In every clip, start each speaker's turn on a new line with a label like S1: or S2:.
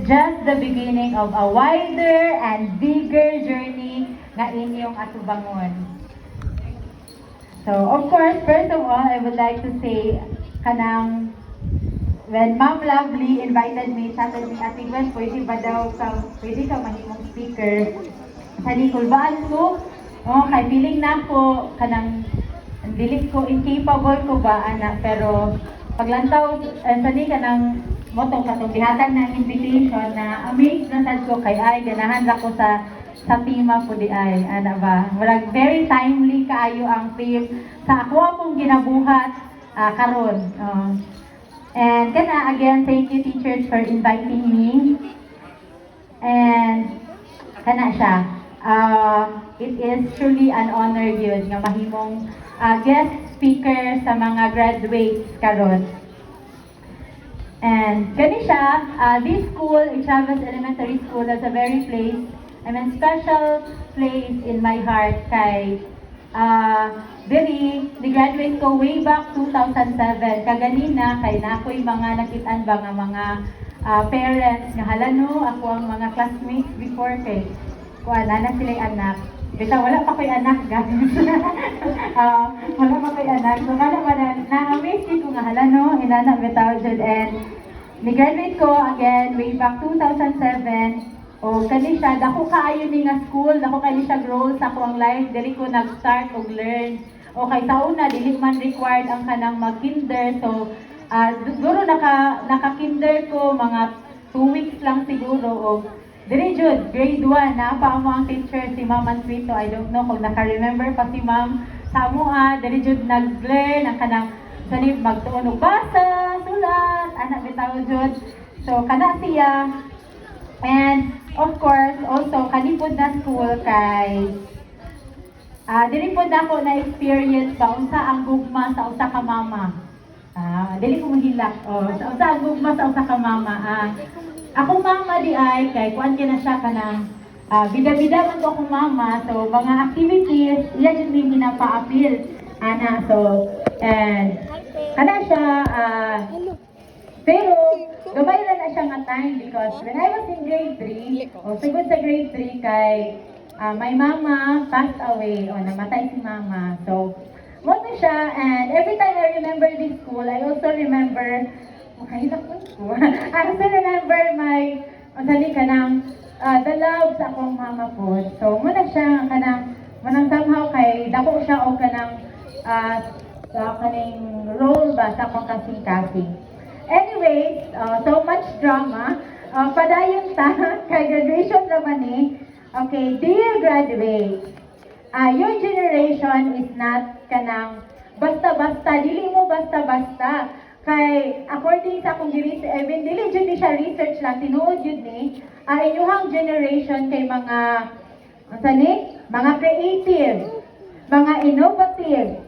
S1: just the beginning of a wider and bigger journey nga inyong atubangon. So, of course, first of all, I would like to say, kanang, when Ma'am Lovely invited me, sabi ni Ate Gwen, pwede ka mahimong speaker. Sabi ko, baan ko? Kay feeling na ako, kanang, dili ko, incapable ko ba, anak, pero, paglantaw, sabi ka ng motong katong bihatag ng invitation na amazed na sad ko kay ay, ganahan ko sa tema po di ay, ana ba? Walang very timely kaayo ang theme sa ako akong ginabuhat karon. And kana again, thank you teachers for inviting me. And kana siya. It is truly an honor yun nga mahimong guest speaker sa mga graduates karon. And gani siya, this school, Chavez Elementary School, is a very special place in my heart kay ni-graduate ko way back 2007. Kaganina, kay na ako'y mga nakitaan ba nga mga parents nga halano, ako ang mga classmates before kay kuan na sila'y anak. Bita, wala pa ko'y anak, guys. Wala pa ko'y anak. So, na-amaze ko nga halano, inana, bitaw, and ni-graduate ko again way back 2007. O kani siya, dako kaayo ni nga school, dako kani siya growth sa akong life, dili ko nag-start og learn. O kay sa una, dili man required ang kanang mag-kinder. So, siguro naka-kinder ko mga 2 weeks lang siguro. O dili jud, grade 1, na pa mo ang teacher, si Ma'am Ansuito. I don't know kung naka-remember pa si Ma'am. Sa amoa, dili jud nag-learn ang kanang sanib magtuon og basa, sulat, anak bitaw jud. So, kana siya. And of course, also, kanipod na school kay dili po na ako na-experience ba unsa ang gugma sa usa ka mama. Dili ko mahilak. Sa usa ang gugma sa usa ka mama. Akong mama di ay, kay kuan na siya kanang bida-bida man ko akong mama. So, mga activities, iya dyan may ginapa-appeal. Ana, so, and kana siya, pero, gabay na siya nga time because when I was in grade 3, sigod sa grade 3 kay my mama passed away, namatay si mama. So, mo siya, and every time I remember this school, I also remember, makahilak ko. I also remember my, kanang, the love sa akong mama po. So, muna siya, kanang, somehow kay, dako siya o kanang, sa kaning role ba sa akong kasing-kasing. Anyways, so much drama. Padayon ta, kay graduation naman eh. Okay, dear graduates, your generation is not kanang basta-basta, dili mo basta-basta. Kay, according sa akong dili jud ni siya research lang, tinuod jud ni, inyong generation kay mga, mga creative, mga innovative,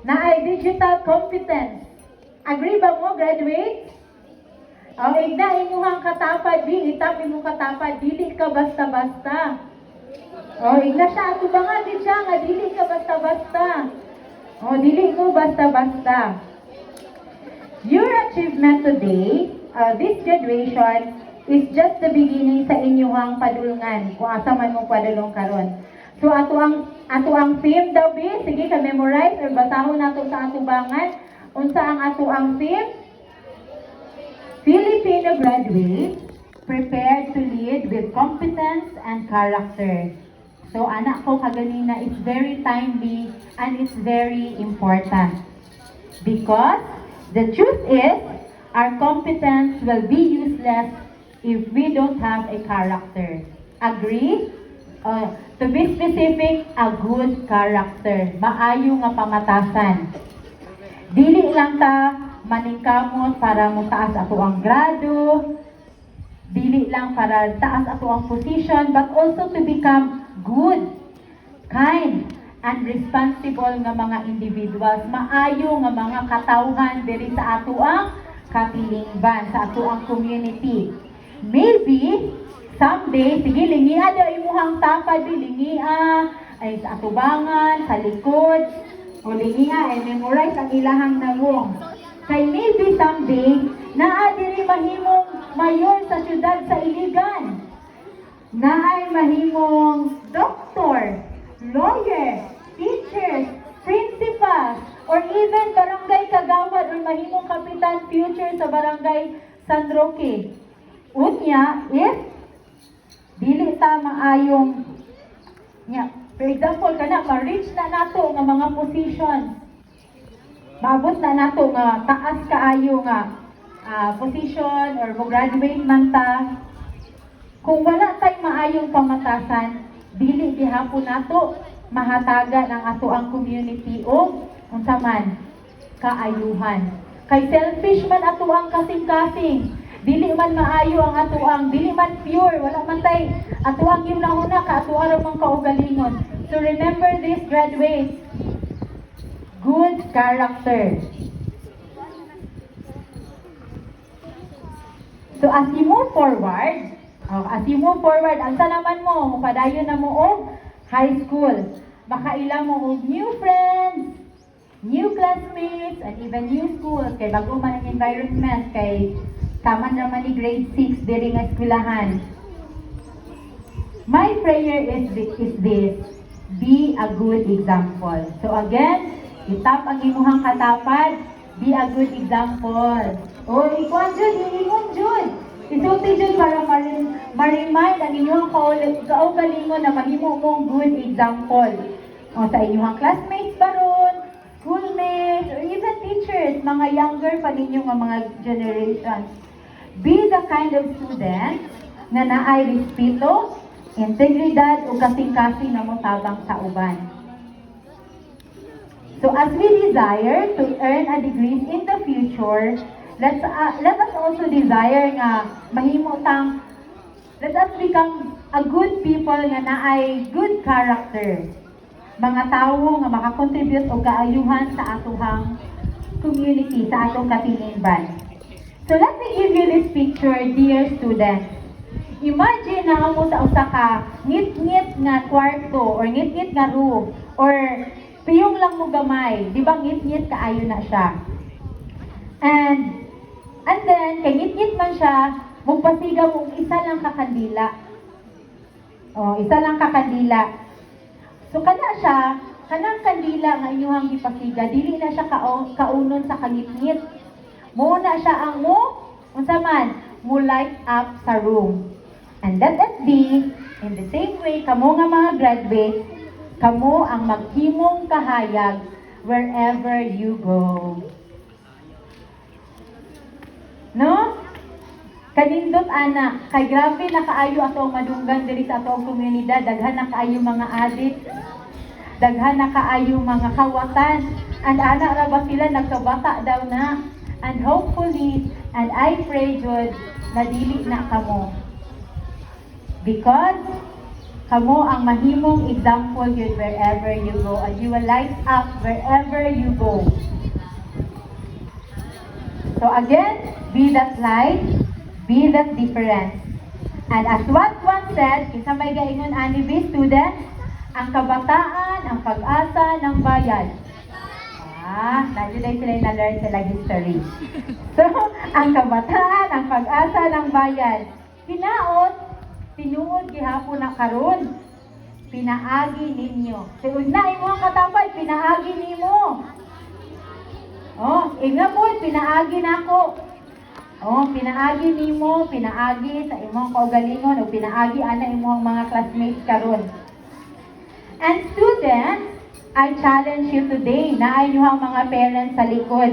S1: na ay digital competence. Agree ba mo, graduate? Igda imuhang katapad, itap imong katapad, dili ka basta-basta. Igda siya, ato ba nga, di siya nga, dili ka basta-basta. Dili ko basta-basta. Your achievement today, this graduation, is just the beginning sa inyong padulungan, kung asa man mong padulong karon. So, ato ang theme daw, sige ka memorize, or basahon nato sa atubangan. Unsa ang ato ang theme? Filipino graduates prepared to lead with competence and character. So anak ko kaganina, it's very timely and it's very important. Because the truth is, our competence will be useless if we don't have a character. Agree? To be specific, a good character. Maayo nga pamatasan. Dili lang ta maningkamot para mo taas ato ang grado, dili lang para taas ato ang position, but also to become good, kind, and responsible nga mga individuals, maayo nga mga katawhan diri sa ato ang kapilingban, sa ato ang community. Maybe someday, sige, lingia daw imuhang tapad, lingia ay sa atubangan, sa likod, o lingia ay memorize ang ilahang nawong. Kay maybe someday, naa diri mahimong mayor sa syudad sa Iligan. Naay mahimong doktor, lawyer, teachers, principals, or even barangay kagawad or mahimong kapitan future sa barangay San Roque. Unya, if dili ta maayong for example, kana ma-reach na nato nga mga position. Maabot na nato nga taas kaayo nga position or mo-graduate man ta. Kung wala tay maayong pamatasan, dili gihapon nato mahatagan ang ato ang community o unsa man kaayuhan. Kay selfish man ato ang kasing-kasing. Dili man maayo ang ato ang, dili man pure, wala man tay ato ang ginahuna ka ato araw mang kaugalingon. So remember this, graduates. Good character. So as you move forward, asa naman mo, mupadayon na mo og high school. Makaila mo og new friends, new classmates, and even new schools. Kay bago man ang environment, kay taman naman ni grade 6 diri nga eskwelahan. My prayer is this, be a good example. So again, itap ang imuhang katapad, be a good example. O, ikuan dyan, iingon dyan. Isulti dyan para ma-remind ang inyong kaugalingon na mahimo mong good example. O, sa inyong classmates ba ron, schoolmates, or even teachers, mga younger pa ninyo nga mga generations. Be the kind of student na naay respeto, integridad o kasing-kasing na motabang sa uban. So as we desire to earn a degree in the future, let us also desire nga mahimo tang, let us become a good people nga naay good character. Mga tawo nga makakontribute o kaayuhan sa atuhang community, sa atong katiningban. So let me give you this picture, dear students. Imagine na mo sa usa ka ngit-ngit nga kwarto or ngit-ngit nga room or piyong lang mo gamay, di ba ngit-ngit kaayo na siya. And then kay ngit-ngit man siya, magpasigaw og isa lang ka kandila. Isa lang ka kandila. So kana siya, kanang kandila nga inyong gipasiga, dili na siya kaunon sa kangit-ngit. Muna siya ang unsa man, mo light up sa room. And let it be, in the same way, kamo nga mga graduates, kamo ang maghimong kahayag wherever you go. No? Kanindot ana, kay grabe na kaayo ato ang madunggan diri sa ato ang komunidad, daghan na kaayo mga adik, daghan na kaayo mga kawatan, and ana ra ba sila nagkabata daw na. And hopefully, and I pray Jud, na dili na kamo. Because kamo ang mahimong example yun wherever you go, and you will light up wherever you go. So again, be that light, be that difference. And as what one said, isa may gaingon ani be students, ang kabataan, ang pag-asa ng bayan. Nandiyan sila na-learn sila history. So, ang kabataan, ang pag-asa ng bayan, hinaot, tinuod gihapon na karon, pinaagi ninyo. Tiud na imo ang katapad, pinaagi nimo. Ingapon, pinaagi nako. Pinaagi nimo, pinaagi sa imong kaugalingon o pinaagi ana imong mga classmates karon. And students, I challenge you today na ay inyong mga parents sa likod.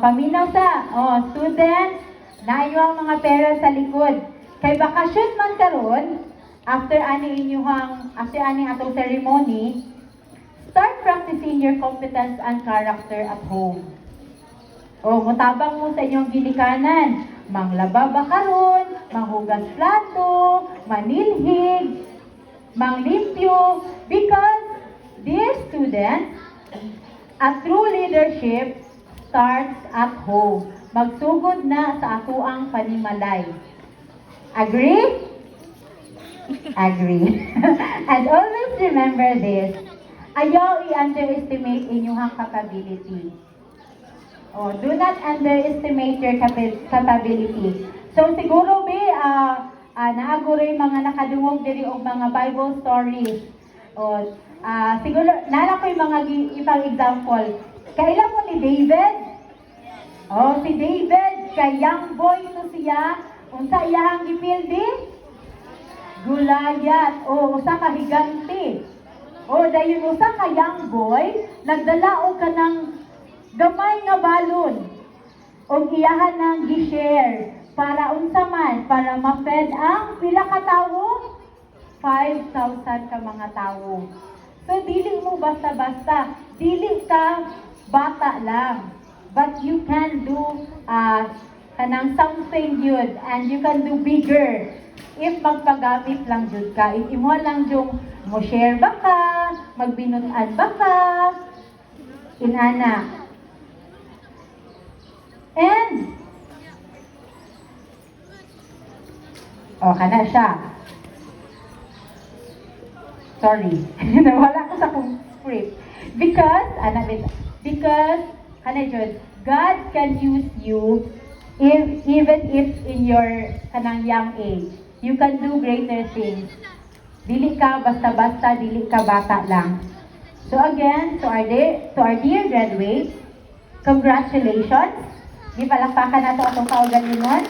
S1: Paminaw sa, students, na ay inyong mga parents sa likod. Kay bakasyon man karon, after ani atong ceremony, start practicing your competence and character at home. Mutabang mo sa inyong ginikanan, manglaba ba karon, manghugas plato, manilhig, manglimpyo, because dear students, a true leadership starts at home. Magsugod na sa atuang panimalay. Agree? Agree. And always remember this, ayaw i-underestimate inyong capability. Oh, do not underestimate your capability. So siguro be naagoy mga nakadungog diri og mga Bible stories. O siguro nala ko yung mga ibang example. Kailan mo ni David? Oh, si David kay young boy to siya. Unsa iyang gipildi? Goliath. O usa ka higante. O dayon usa ka young boy nagdala og kanang gamay nga balon og iyahan nang gi-share para unsa man para ma-fed ang pila ka tawo 5,000 ka mga tawo. So dili mo basta-basta, dili ka bata lang, but you can do kanang something good and you can do bigger if magpagamit lang jud ka, if imo lang jud mo share ba ka, magbinutan ba ka, inana. And, kana siya. Sorry. Nawala ko sa kong script. Because, kana jud, God can use you even if in your kanang young age. You can do greater things. Dili ka basta-basta, dili ka bata lang. So again, to our dear graduates, congratulations. Di palakpakan nato atong kaugalingon.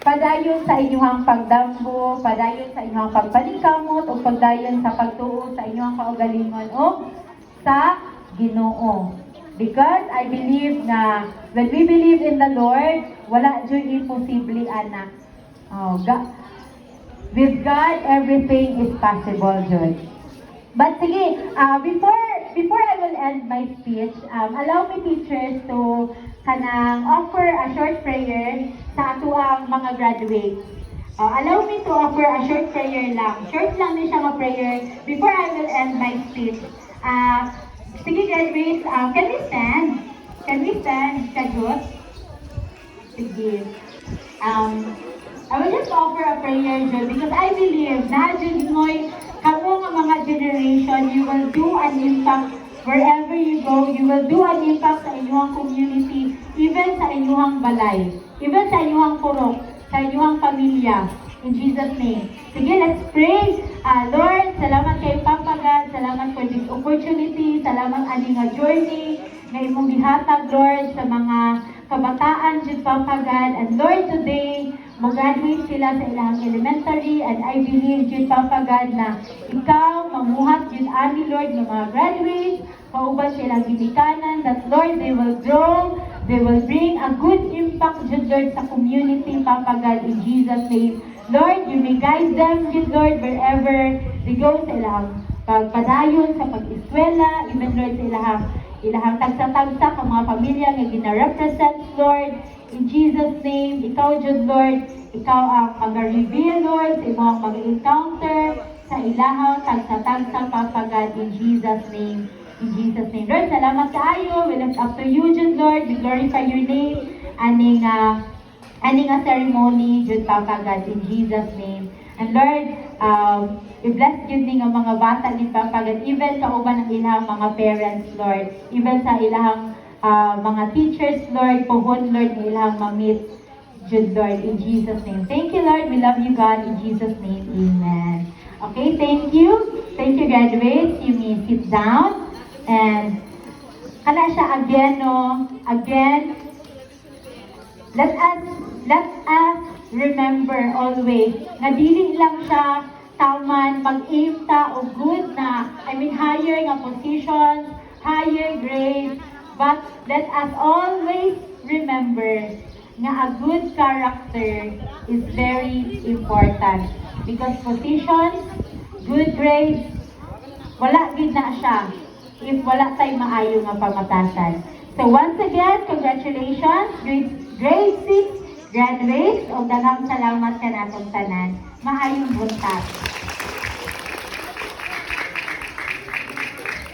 S1: Padayon sa inyong pagdambo, padayon sa inyong pagpaningkamot, o pagdayon sa pagtuo sa inyong kaugalingon o sa Ginoo. Because I believe na when we believe in the Lord, wala jud imposible anak. With God, everything is possible jud. But sige, before I will end my speech, allow me teachers to kanang offer a short prayer sa ato ang mga graduates. Allow me to offer a short prayer lang. Short lang din siya nga prayer before I will end my speech. Sige graduates, can we stand? Can we stand, Kajot? Sige. I will just offer a prayer dyan because I believe na dyan mo'y kamo nga mga generation, you will do an impact wherever you go. You will do an impact sa inyong community, even sa inyong balay, even sa inyong purok, sa inyong pamilya. In Jesus' name. Sige, let's pray. Lord, salamat kay Papa God, salamat for this opportunity, salamat ani nga journey na imong gihatag, Lord, sa mga kabataan jud Papa God. And Lord, today, mag-graduate sila sa ilang elementary, and I believe jud Papa God na ikaw mamuhat jud ani Lord ng mga graduates, kauban sila ginikanan, that Lord, they will grow, they will bring a good impact jud Lord sa community Papa God, in Jesus' name. Lord, you may guide them jud Lord wherever they go sa ilang pagpadayon sa pag-eskwela, even Lord sa ilahang tagsa-tagsa ka mga pamilya nga gina-represent, Lord. In Jesus' name, ikaw jud Lord, ikaw ang mag-reveal, Lord, sa imong mag-encounter sa ilahang tagsa-tagsa, Papa God, in Jesus' name. In Jesus' name. Lord, salamat kaayo. We lift up to you, jud Lord. We glorify your name. Aning a ceremony, jud Papa God, in Jesus' name. And Lord, i-bless yun nga mga bata ni Papa God, even kauban ng ilang mga parents, Lord, even sa ilang mga teachers, Lord, puhon, Lord, na ilang ma-meet, jud Lord, in Jesus' name. Thank you, Lord. We love you, God, in Jesus' name. Amen. Okay, thank you. Thank you, graduates. You may sit down. And, kana siya again, no? Again, let us remember always na dili lang siya taman mag-aim ta o good na, higher nga positions, higher grades, but let us always remember na a good character is very important. Because positions, good grades, wala gid na siya if wala tay maayo nga pamatasan. So once again, congratulations, grade 6 graduates, o daghang salamat ka natong tanan. Maayong buntag.